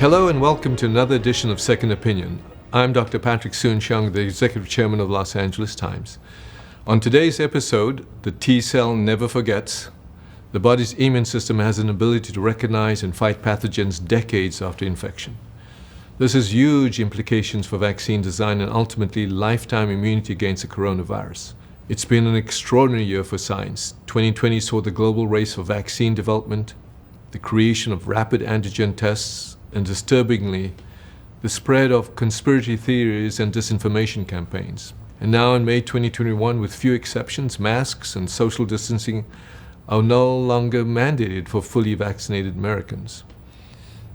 Hello and welcome to another edition of Second Opinion. I'm Dr. Patrick Soon-Shiong, the Executive Chairman of Los Angeles Times. On today's episode, the Tcell never forgets. The body's immune system has an ability to recognize and fight pathogens decades after infection. This has huge implications for vaccine design and ultimately lifetime immunity against the coronavirus. It's been an extraordinary year for science. 2020 saw the global race for vaccine development, the creation of rapid antigen tests, and disturbingly, the spread of conspiracy theories and disinformation campaigns. And now in May 2021, with few exceptions, masks and social distancing are no longer mandated for fully vaccinated Americans.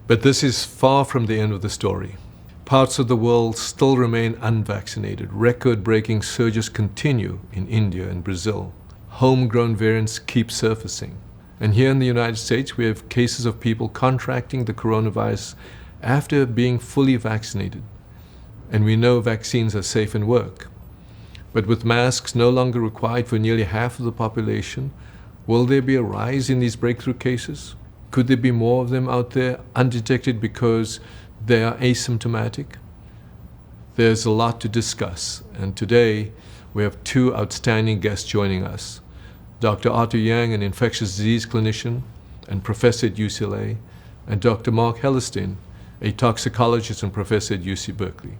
But this is far from the end of the story. Parts of the world still remain unvaccinated. Record-breaking surges continue in India and Brazil. Homegrown variants keep surfacing. And here in the United States, we have cases of people contracting the coronavirus after being fully vaccinated. And we know vaccines are safe and work. But with masks no longer required for nearly half of the population, will there be a rise in these breakthrough cases? Could there be more of them out there undetected because they are asymptomatic? There's a lot to discuss, and today we have two outstanding guests joining us. Dr. Otto O, an infectious disease clinician and professor at UCLA, and Dr. Marc Hellerstein, a toxicologist and professor at UC Berkeley.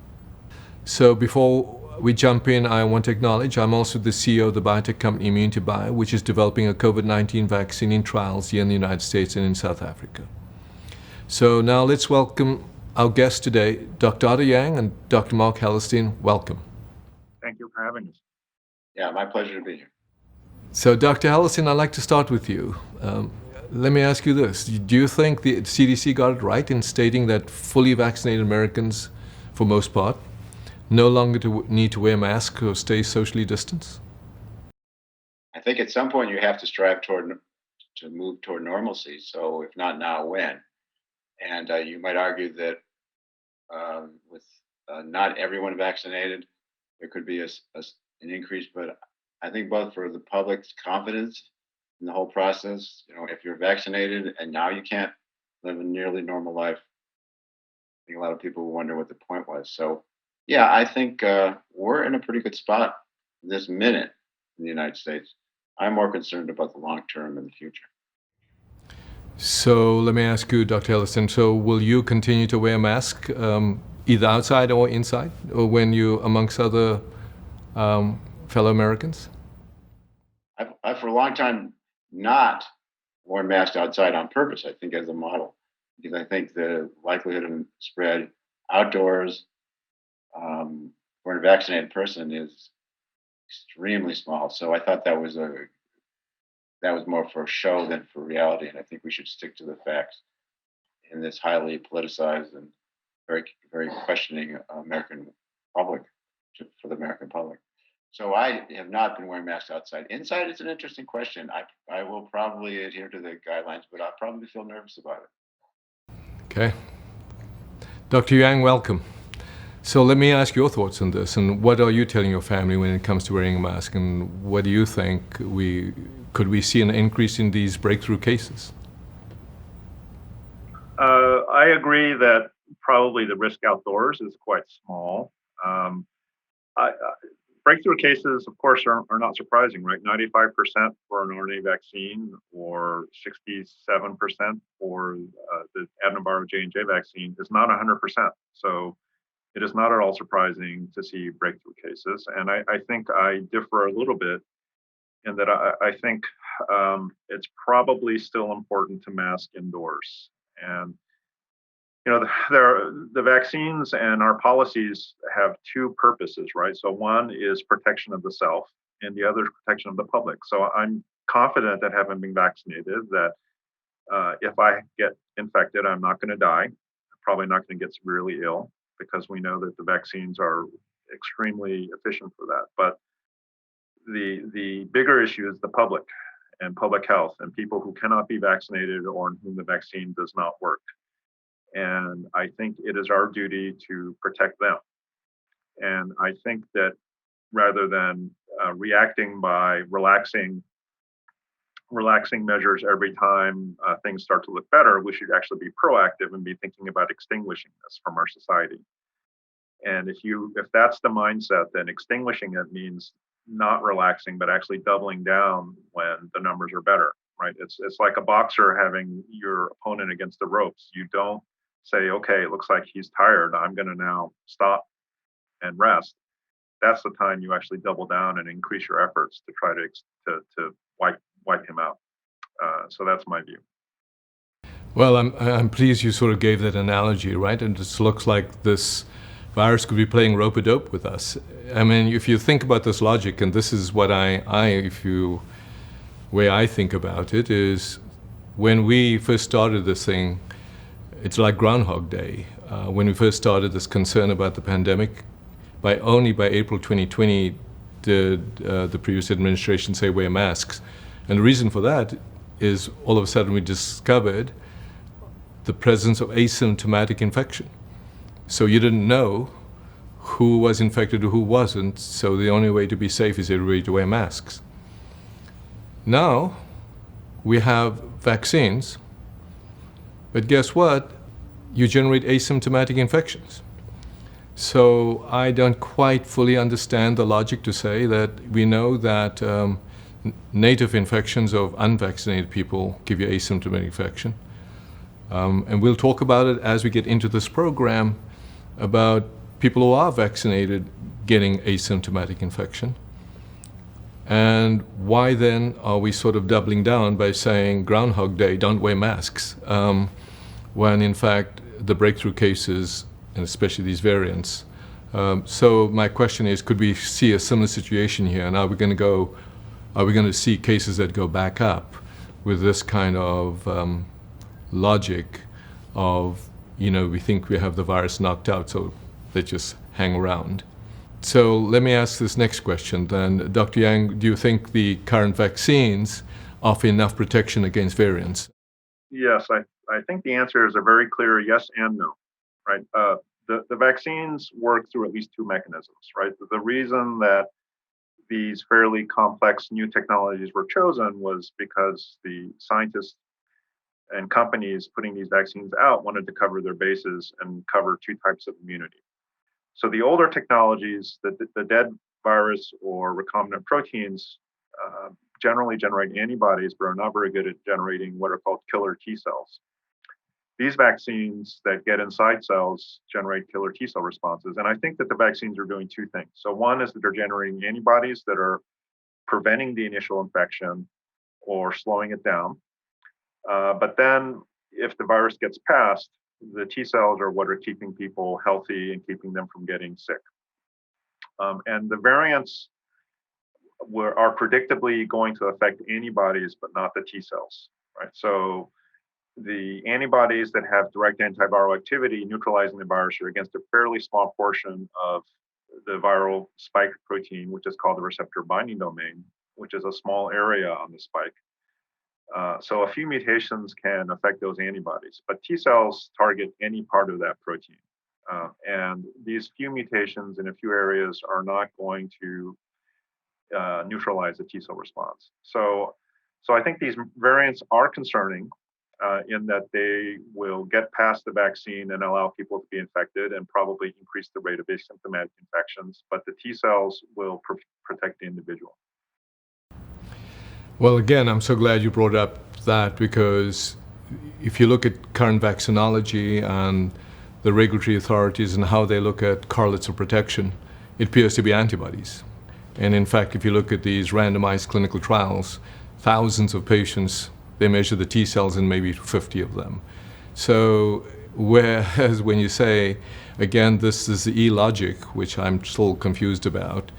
So before we jump in, I want to acknowledge I'm also the CEO of the biotech company Immunity Bio, which is developing a COVID-19 vaccine in trials here in the United States and in South Africa. So now let's welcome our guests today, Dr. Otto O and Dr. Marc Hellerstein. Welcome. Thank you for having us. Yeah, my pleasure to be here. So Dr. Hellerstein, I'd like to start with you. Let me ask you this. Do you think the CDC got it right in stating that fully vaccinated Americans, for most part, no longer need to wear masks or stay socially distanced? I think at some point you have to strive to move toward normalcy. So if not now, when? And you might argue that with not everyone vaccinated, there could be an increase. But I think both for the public's confidence in the whole process, if you're vaccinated and now you can't live a nearly normal life, I think a lot of people will wonder what the point was. So yeah, I think we're in a pretty good spot this minute in the United States. I'm more concerned about the long term and the future. So let me ask you, Dr. Hellerstein, so will you continue to wear a mask either outside or inside, or when you amongst other fellow Americans? I've for a long time not worn masks outside on purpose, I think, as a model, because I think the likelihood of spread outdoors for a vaccinated person is extremely small. So I thought that was more for show than for reality, and I think we should stick to the facts in this highly politicized and very, very questioning American public, for the American public. So I have not been wearing masks outside. Inside, it's an interesting question. I will probably adhere to the guidelines, but I'll probably feel nervous about it. Okay. Dr. Yang, welcome. So let me ask your thoughts on this, and what are you telling your family when it comes to wearing a mask, and what do you think could we see an increase in these breakthrough cases? I agree that probably the risk outdoors is quite small. Breakthrough cases, of course, are not surprising, right? 95% for an RNA vaccine, or 67% for the adenovirus J&J vaccine is not 100%. So it is not at all surprising to see breakthrough cases. And I think I differ a little bit in that I think it's probably still important to mask indoors. And the vaccines and our policies have two purposes, right? So one is protection of the self, and the other is protection of the public. So I'm confident that having been vaccinated, that if I get infected, I'm not going to die. I'm probably not going to get severely ill, because we know that the vaccines are extremely efficient for that. But the bigger issue is the public and public health, and people who cannot be vaccinated or in whom the vaccine does not work. And I think it is our duty to protect them. And I think that rather than reacting by relaxing relaxing measures every time things start to look better. We should actually be proactive and be thinking about extinguishing this from our society. And if that's the mindset, then extinguishing it means not relaxing, but actually doubling down when the numbers are better, right? It's like a boxer having your opponent against the ropes. You don't say, okay, it looks like he's tired, I'm going to now stop and rest. That's the time you actually double down and increase your efforts to try to wipe him out. So that's my view. Well, I'm pleased you sort of gave that analogy, right? And it looks like this virus could be playing rope-a-dope with us. I mean, if you think about this logic, and this is what way I think about it, is when we first started this thing, it's like Groundhog Day. When we first started this concern about the pandemic, only by April 2020 did the previous administration say wear masks. And the reason for that is all of a sudden we discovered the presence of asymptomatic infection. So you didn't know who was infected or who wasn't, so the only way to be safe is everybody to wear masks. Now we have vaccines, but guess what? You generate asymptomatic infections. So I don't quite fully understand the logic to say that we know that native infections of unvaccinated people give you asymptomatic infection. And we'll talk about it as we get into this program about people who are vaccinated getting asymptomatic infection. And why then are we sort of doubling down by saying Groundhog Day, don't wear masks, when in fact the breakthrough cases, and especially these variants. So my question is, could we see a similar situation here? And are we going to see cases that go back up with this kind of logic of, we think we have the virus knocked out, so let's just hang around. So let me ask this next question then. Dr. Yang, do you think the current vaccines offer enough protection against variants? Yes, I think the answer is a very clear yes and no, right? The vaccines work through at least two mechanisms, right? The reason that these fairly complex new technologies were chosen was because the scientists and companies putting these vaccines out wanted to cover their bases and cover two types of immunity. So the older technologies, the dead virus or recombinant proteins, generally generate antibodies, but are not very good at generating what are called killer T cells. These vaccines that get inside cells generate killer T cell responses. And I think that the vaccines are doing two things. So one is that they're generating antibodies that are preventing the initial infection or slowing it down. But then if the virus gets past, the T cells are what are keeping people healthy and keeping them from getting sick. And the variants are predictably going to affect antibodies, but not the T cells, right? So the antibodies that have direct antiviral activity neutralizing the virus are against a fairly small portion of the viral spike protein, which is called the receptor binding domain, which is a small area on the spike. So a few mutations can affect those antibodies, but T cells target any part of that protein. And these few mutations in a few areas are not going to neutralize the T cell response. So I think these variants are concerning in that they will get past the vaccine and allow people to be infected and probably increase the rate of asymptomatic infections, but the T cells will protect the individual. Well, again, I'm so glad you brought up that, because if you look at current vaccinology and the regulatory authorities and how they look at correlates of protection, it appears to be antibodies. And in fact, if you look at these randomized clinical trials, thousands of patients, they measure the T cells in maybe 50 of them. So whereas when you say, again, this is the E-logic, which I'm still confused about,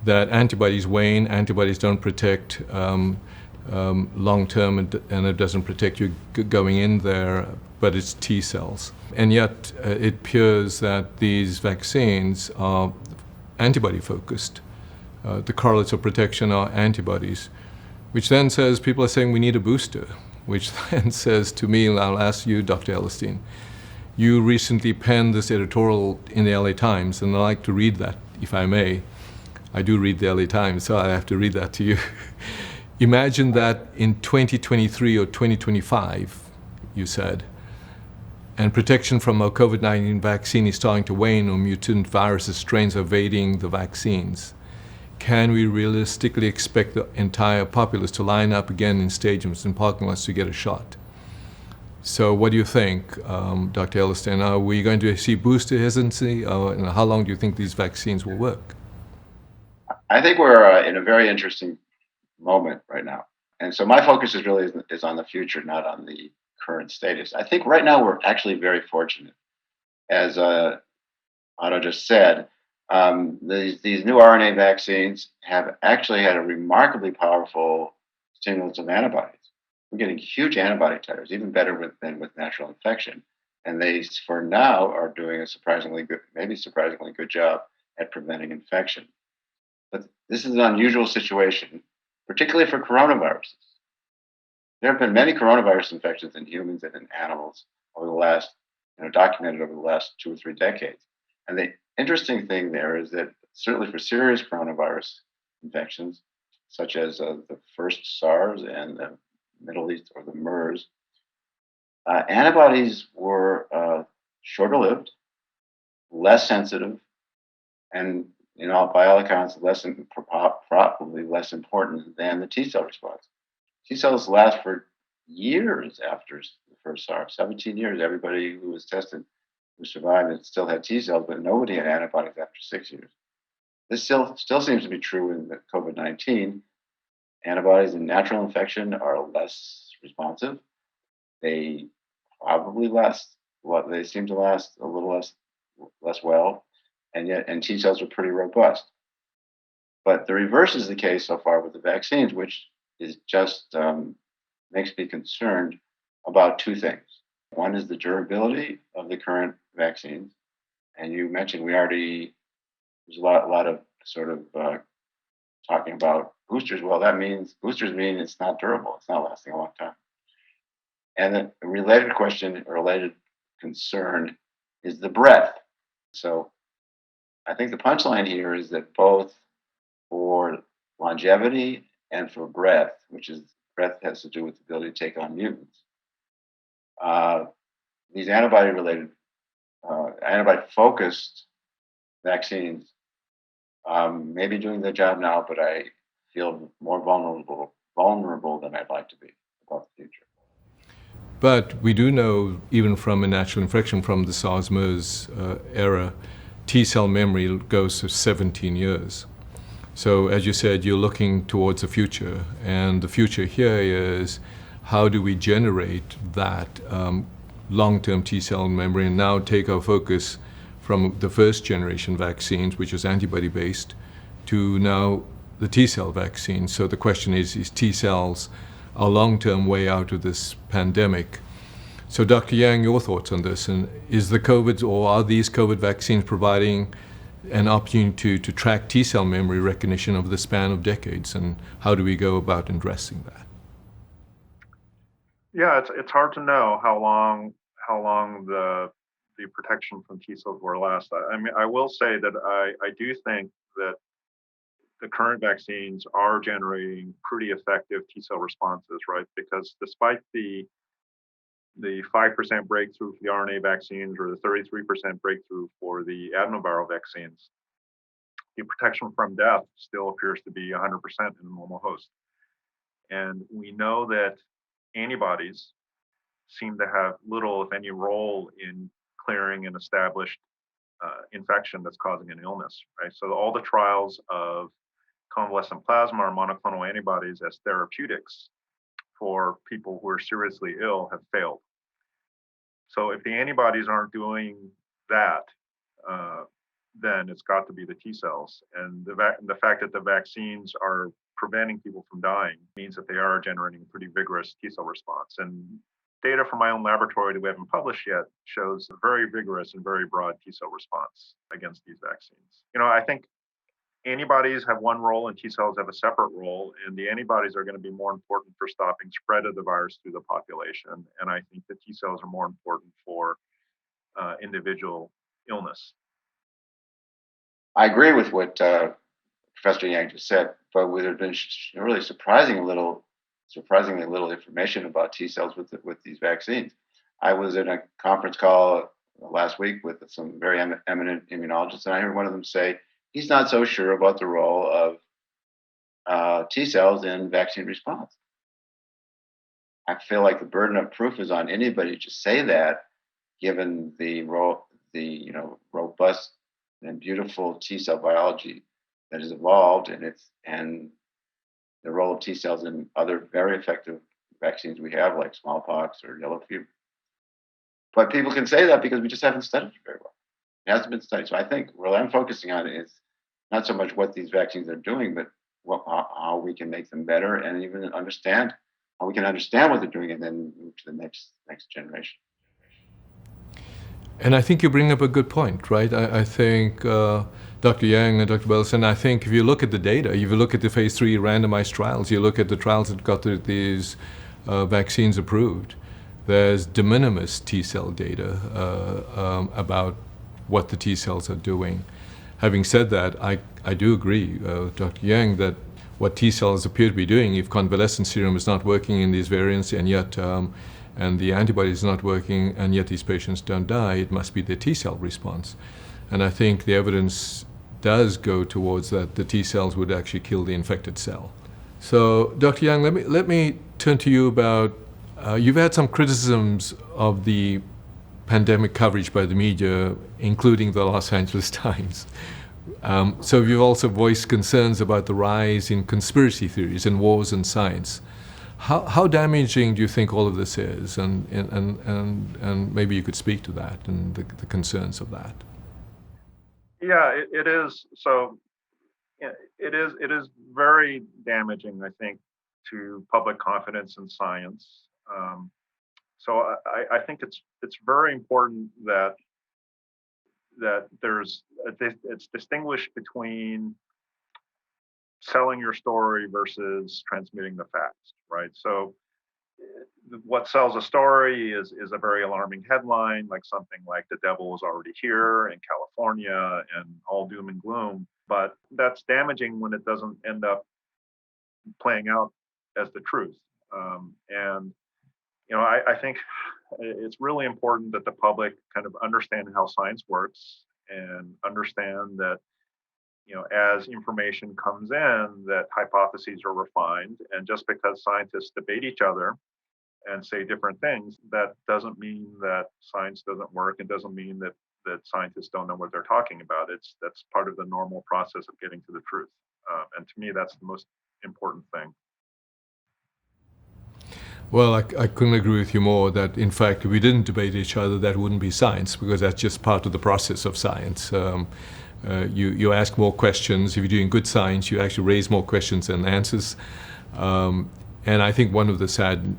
that antibodies wane, antibodies don't protect long-term, and it doesn't protect you going in there, but it's T cells. And yet it appears that these vaccines are antibody-focused. The correlates of protection are antibodies, which then says people are saying we need a booster, which then says to me, and I'll ask you, Dr. Hellerstein, you recently penned this editorial in the LA Times, and I'd like to read that, if I may. I do read the LA Times, so I have to read that to you. Imagine that in 2023 or 2025, you said, and protection from a COVID-19 vaccine is starting to wane or mutant viruses strains are evading the vaccines. Can we realistically expect the entire populace to line up again in stadiums and parking lots to get a shot? So what do you think, Dr. Hellerstein? Are we going to see booster hesitancy? And how long do you think these vaccines will work? I think we're in a very interesting moment right now. And so my focus is on the future, not on the current status. I think right now we're actually very fortunate. As Otto just said, these new RNA vaccines have actually had a remarkably powerful stimulus of antibodies. We're getting huge antibody titers, even better than with natural infection. And they, for now, are doing a surprisingly good job at preventing infection. But this is an unusual situation, particularly for coronaviruses. There have been many coronavirus infections in humans and in animals over the last, documented over the last 2 or 3 decades. And the interesting thing there is that certainly for serious coronavirus infections, such as the first SARS and the Middle East or the MERS, antibodies were shorter lived, less sensitive, and by all accounts, probably less important than the T cell response. T cells last for years after the first SARS, 17 years. Everybody who was tested who survived and still had T cells, but nobody had antibodies after 6 years. This still seems to be true in the COVID-19. Antibodies in natural infection are less responsive. They probably they seem to last a little less well, and T cells are pretty robust. But the reverse is the case so far with the vaccines, which is just makes me concerned about 2 things. One is the durability of the current vaccines, and you mentioned there's a lot of sort of talking about boosters. Well, that means boosters mean it's not durable. It's not lasting a long time. And the related question, or related concern, is the breadth. So I think the punchline here is that both for longevity and for breadth, breadth has to do with the ability to take on mutants. These antibody-focused vaccines may be doing their job now, but I feel more vulnerable than I'd like to be about the future. But we do know, even from a natural infection from the SARS-MERS era, T cell memory goes to 17 years. So as you said, you're looking towards the future, and the future here is how do we generate that long-term T cell memory and now take our focus from the first generation vaccines, which is antibody-based, to now the T cell vaccine. So the question is T cells a long-term way out of this pandemic? So Dr. Yang, your thoughts on this, and is the COVID, or are these COVID vaccines providing an opportunity to track T cell memory recognition over the span of decades, and how do we go about addressing that? Yeah, it's hard to know how long the protection from T cells will last. I mean, I will say that I do think that the current vaccines are generating pretty effective T cell responses, right? Because despite the 5% breakthrough for the RNA vaccines or the 33% breakthrough for the adenoviral vaccines, the protection from death still appears to be 100% in a normal host. And we know that antibodies seem to have little, if any, role in clearing an established infection that's causing an illness, right? So all the trials of convalescent plasma or monoclonal antibodies as therapeutics for people who are seriously ill have failed. So if the antibodies aren't doing that, then it's got to be the T cells. And the fact that the vaccines are preventing people from dying means that they are generating a pretty vigorous T cell response. And data from my own laboratory that we haven't published yet shows a very vigorous and very broad T cell response against these vaccines. I think antibodies have one role and T cells have a separate role, and the antibodies are going to be more important for stopping spread of the virus through the population. And I think the T cells are more important for individual illness. I agree with what Professor Yang just said, but there's been really surprisingly little information about T cells with these vaccines. I was in a conference call last week with some very eminent immunologists, and I heard one of them say he's not so sure about the role of T cells in vaccine response. I feel like the burden of proof is on anybody to say that, given the robust and beautiful T cell biology that has evolved, and the role of T cells in other very effective vaccines we have, like smallpox or yellow fever. But people can say that because we just haven't studied it very well. It hasn't been studied. So I think what I'm focusing on is not so much what these vaccines are doing, but how we can make them better, and even understand how we can understand what they're doing, and then move to the next generation. And I think you bring up a good point, right? I think Dr. Yang and Dr. Belson, I think if you look at the data, if you look at the phase 3 randomized trials, you look at the trials that got these vaccines approved, there's de minimis T cell data about what the T cells are doing. Having said that, I do agree with Dr. Yang that what T cells appear to be doing, if convalescent serum is not working in these variants, and yet and the antibody is not working, and yet these patients don't die, it must be the T cell response. And I think the evidence does go towards that the T cells would actually kill the infected cell. So, Dr. Yang, let me turn to you about, you've had some criticisms of the pandemic coverage by the media, including the Los Angeles Times. So you've also voiced concerns about the rise in conspiracy theories and wars in science. How damaging do you think all of this is, and maybe you could speak to that and the concerns of that? Yeah, it is. So it is very damaging, I think, to public confidence in science. So I think it's very important that it's distinguished between selling your story versus transmitting the facts, right? So what sells a story is a very alarming headline, like something like "the devil is already here" in California and all doom and gloom. But that's damaging when it doesn't end up playing out as the truth. And I think it's really important that the public kind of understand how science works and understand that as information comes in, that hypotheses are refined, and just because scientists debate each other and say different things, that doesn't mean that science doesn't work. It doesn't mean that scientists don't know what they're talking about. That's part of the normal process of getting to the truth. And to me, that's the most important thing. Well, I couldn't agree with you more that, in fact, if we didn't debate each other, that wouldn't be science, because that's just part of the process of science. You ask more questions. If you're doing good science, you actually raise more questions than answers. And I think one of the sad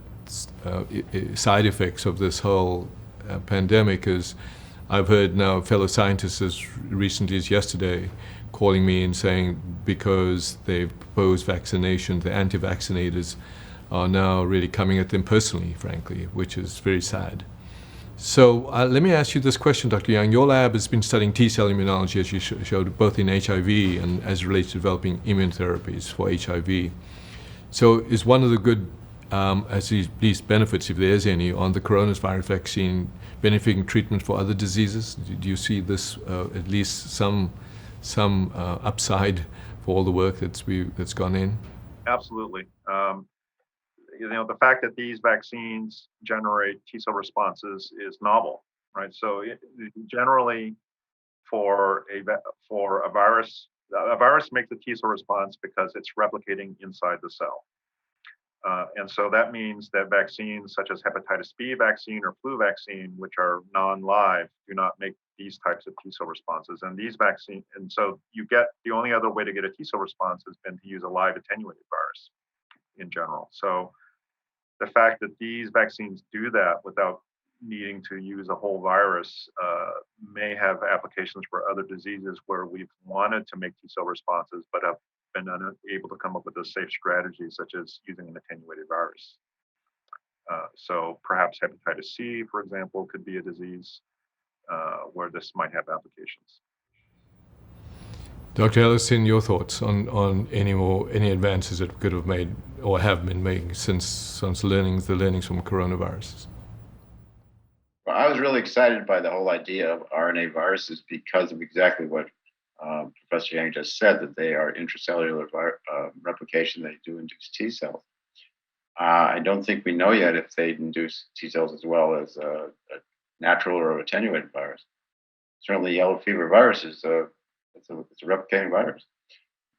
side effects of this whole pandemic is I've heard now fellow scientists as recently as yesterday calling me and saying because they've proposed vaccination, the anti-vaccinators are now really coming at them personally, frankly, which is very sad. So let me ask you this question, Dr. Yang. Your lab has been studying T-cell immunology, as you showed, both in HIV and as related to developing immune therapies for HIV. So is one of the good, as least benefits, if there's any, on the coronavirus vaccine benefiting treatment for other diseases? Do you see this at least some upside for all the work that's gone in? Absolutely. The fact that these vaccines generate T cell responses is novel, right? So generally, for a virus makes a T cell response because it's replicating inside the cell, and so that means that vaccines such as hepatitis B vaccine or flu vaccine, which are non-live, do not make these types of T cell responses. And so the only other way to get a T cell response has been to use a live attenuated virus in general. So the fact that these vaccines do that without needing to use a whole virus may have applications for other diseases where we've wanted to make T cell responses but have been unable to come up with a safe strategy, such as using an attenuated virus. So perhaps hepatitis C, for example, could be a disease where this might have applications. Dr. Hellerstein, your thoughts on any advances that we could have made or have been making since the learnings from coronaviruses? Well, I was really excited by the whole idea of RNA viruses because of exactly what Professor Yang just said, that they are intracellular replication. They do induce T cells. I don't think we know yet if they induce T cells as well as a natural or attenuated virus. Certainly, yellow fever virus is it's a replicating virus,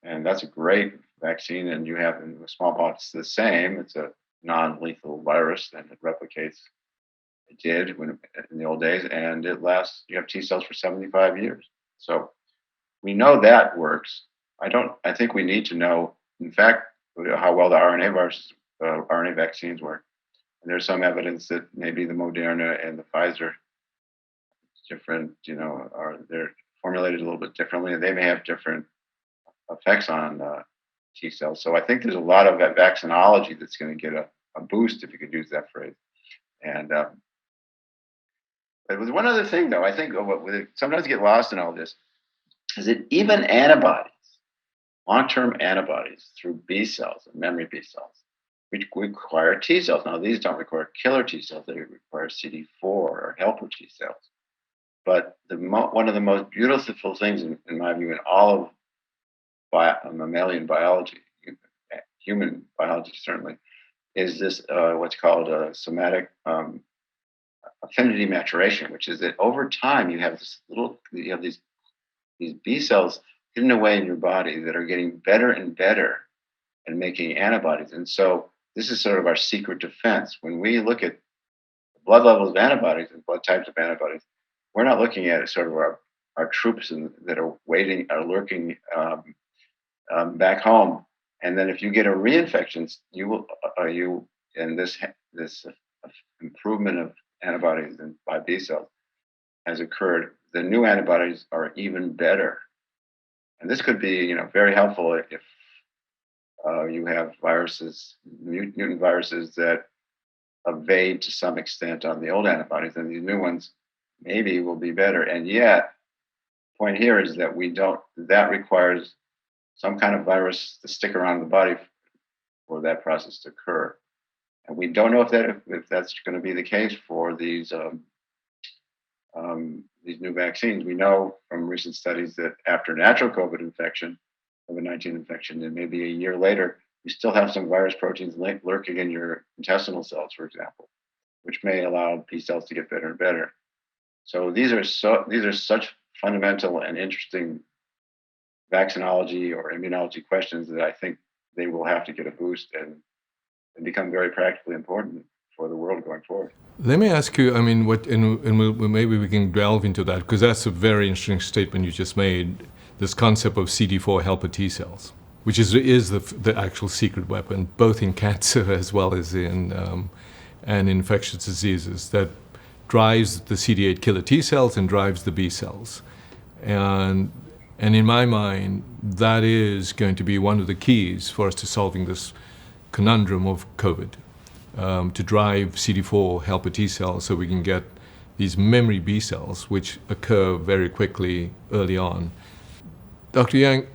and that's a great vaccine. And you have in smallpox the same. It's a non-lethal virus, and it replicates. It did when in the old days, and it lasts. You have T cells for 75 years. So we know that works. I think we need to know, in fact, how well the RNA vaccines work. And there's some evidence that maybe the Moderna and the Pfizer different, they're formulated a little bit differently. They may have different effects on T cells. So I think there's a lot of vaccinology that's going to get a boost, if you could use that phrase. And but with one other thing, though, I think what sometimes get lost in all this is that even antibodies, long-term antibodies through B cells and memory B cells, which require T cells. Now, these don't require killer T cells; they require CD4 or helper T cells. But one of the most beautiful things, in my view, in all of mammalian biology, human biology certainly, is this what's called a somatic affinity maturation, which is that over time you have these B cells hidden away in your body that are getting better and better at making antibodies. And so this is sort of our secret defense. When we look at blood levels of antibodies and blood types of antibodies, we're not looking at sort of our troops that are lurking back home. And then if you get a reinfection, this improvement of antibodies by B cells has occurred. The new antibodies are even better, and this could be very helpful if you have viruses, mutant viruses that evade to some extent on the old antibodies, and these new ones maybe will be better. And yet, the point here is that that requires some kind of virus to stick around the body for that process to occur. And we don't know if that's going to be the case for these new vaccines. We know from recent studies that after natural COVID-19 infection, and maybe a year later, you still have some virus proteins lurking in your intestinal cells, for example, which may allow B cells to get better and better. So these are such fundamental and interesting vaccinology or immunology questions that I think they will have to get a boost and become very practically important for the world going forward. Let me ask you, maybe we can delve into that, because that's a very interesting statement you just made, this concept of CD4 helper T cells, which is the actual secret weapon, both in cancer as well as in infectious diseases, that drives the CD8 killer T cells and drives the B cells. And in my mind, that is going to be one of the keys for us to solving this conundrum of COVID, to drive CD4 helper T cells so we can get these memory B cells, which occur very quickly early on. Dr. Yang,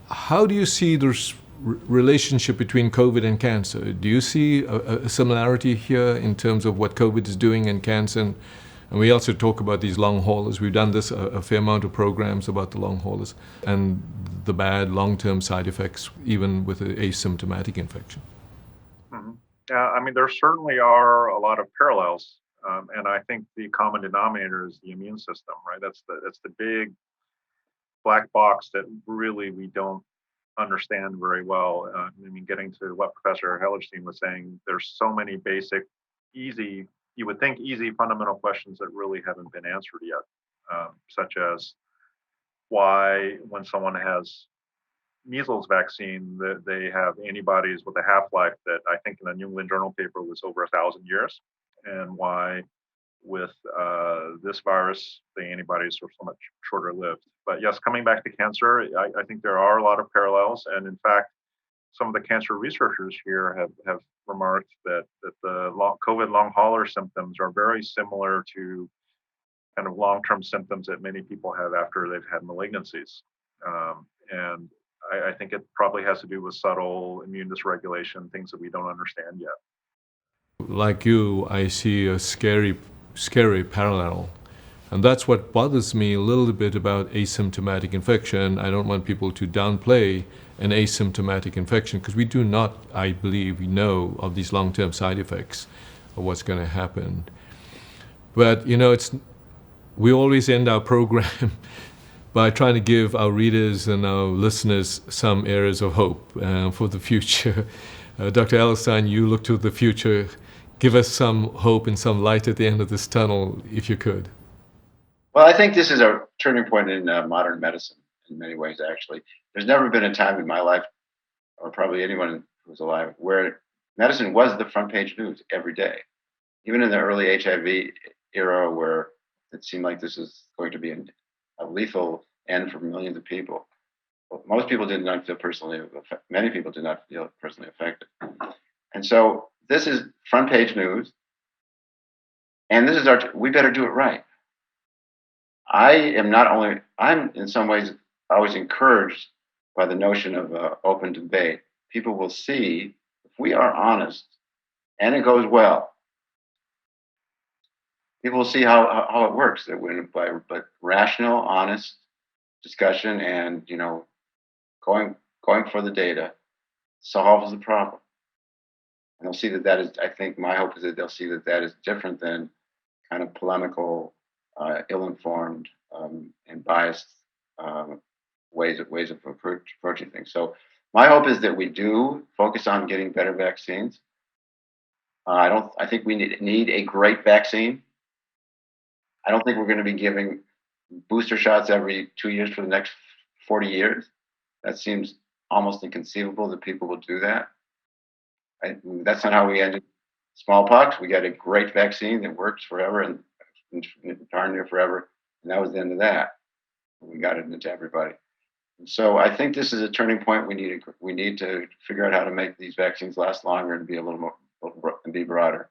how do you see the relationship between COVID and cancer? Do you see a similarity here in terms of what COVID is doing in cancer? And we also talk about these long haulers. We've done this a fair amount of programs about the long haulers and the bad long-term side effects, even with an asymptomatic infection. Mm-hmm. Yeah, there certainly are a lot of parallels, and I think the common denominator is the immune system, right? That's the big black box that really we don't understand very well. Getting to what Professor Hellerstein was saying, there's so many basic, easy fundamental questions that really haven't been answered yet, such as why, when someone has measles vaccine, that they have antibodies with a half-life that I think in the New England Journal paper was over 1,000 years, and why with this virus the antibodies are so much shorter lived. But yes, coming back to cancer, I think there are a lot of parallels, and in fact, some of the cancer researchers here have remarked that the COVID long hauler symptoms are very similar to kind of long-term symptoms that many people have after they've had malignancies. And I think it probably has to do with subtle immune dysregulation, things that we don't understand yet. Like you, I see a scary parallel. And that's what bothers me a little bit about asymptomatic infection. I don't want people to downplay an asymptomatic infection because we do not, I believe, know of these long-term side effects of what's going to happen. But, we always end our program by trying to give our readers and our listeners some areas of hope for the future. Dr. Hellerstein, you look to the future. Give us some hope and some light at the end of this tunnel, if you could. Well, I think this is a turning point in modern medicine in many ways, actually. There's never been a time in my life, or probably anyone who's alive, where medicine was the front page news every day. Even in the early HIV era, where it seemed like this is going to be a lethal end for millions of people. Well, most people did not feel personally affected. Many people did not feel personally affected. And so this is front page news. And this is we better do it right. I'm in some ways always encouraged by the notion of open debate. People will see if we are honest and it goes well. People will see how it works. That when by rational, honest discussion and going for the data solves the problem. And they'll see that is. I think my hope is that they'll see that is different than kind of polemical, ill-informed, and biased ways of approaching things. So my hope is that we do focus on getting better vaccines. I think we need a great vaccine. I don't think we're going to be giving booster shots every 2 years for the next 40 years. That seems almost inconceivable that people will do that. That's not how we ended smallpox. We got a great vaccine that works forever and darn near forever, and that was the end of that. We got it into everybody. And so I think this is a turning point. We need to figure out how to make these vaccines last longer and be a little more and be broader.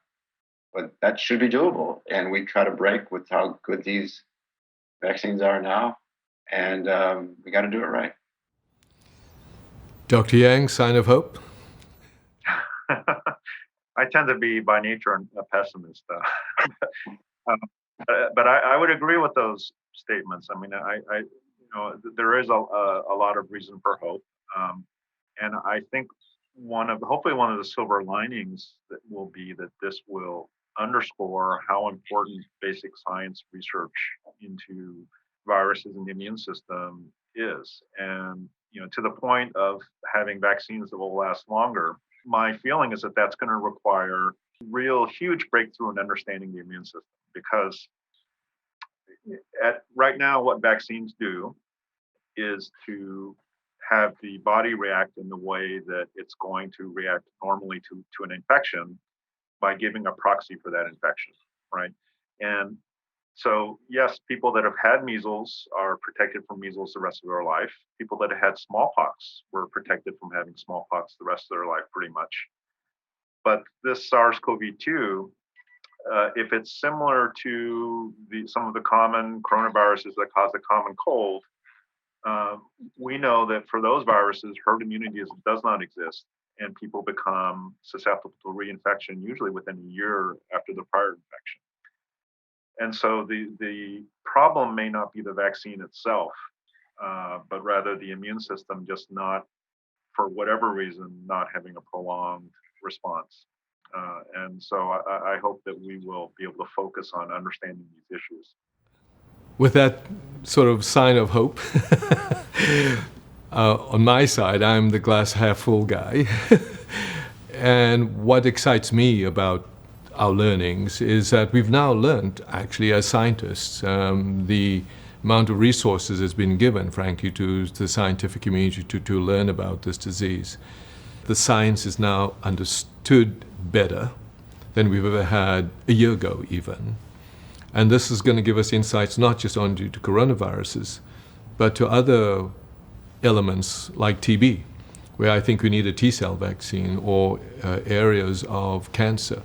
But that should be doable, and we cut a break with how good these vaccines are now, and we got to do it right. Dr. Yang, sign of hope? I tend to be by nature a pessimist, but I would agree with those statements. I mean, there is a lot of reason for hope, and I think hopefully one of the silver linings that will be that this will underscore how important basic science research into viruses and the immune system is, and to the point of having vaccines that will last longer. My feeling is that that's going to require real huge breakthrough in understanding the immune system, because right now what vaccines do is to have the body react in the way that it's going to react normally to an infection by giving a proxy for that infection, right? And so, yes, people that have had measles are protected from measles the rest of their life. People that have had smallpox were protected from having smallpox the rest of their life, pretty much. But this SARS-CoV-2, if it's similar to some of the common coronaviruses that cause the common cold, we know that for those viruses, herd immunity does not exist, and people become susceptible to reinfection usually within a year after the prior infection. And so the problem may not be the vaccine itself, but rather the immune system just not, for whatever reason, not having a prolonged response. And so I hope that we will be able to focus on understanding these issues. With that sort of sign of hope, on my side, I'm the glass half full guy. And what excites me about our learnings is that we've now learned, actually, as scientists, the amount of resources has been given, frankly, to the scientific community to learn about this disease. The science is now understood better than we've ever had a year ago, even. And this is going to give us insights not just on due to coronaviruses, but to other elements like TB, where I think we need a Tcell vaccine, or areas of cancer.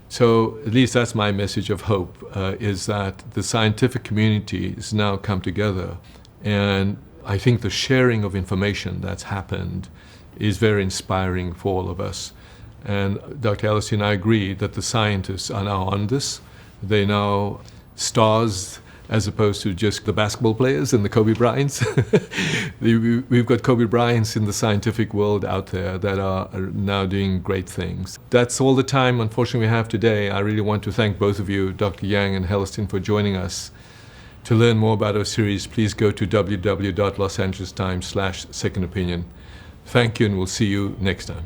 So at least that's my message of hope, is that the scientific community has now come together and I think the sharing of information that's happened is very inspiring for all of us. And Dr. Hellerstein and I agree that the scientists are now on this. They're now stars as opposed to just the basketball players and the Kobe Bryants. We've got Kobe Bryants in the scientific world out there that are now doing great things. That's all the time, unfortunately, we have today. I really want to thank both of you, Dr. Yang and Hellerstein, for joining us. To learn more about our series, please go to www.losangelestimes/second opinion. Thank you, and we'll see you next time.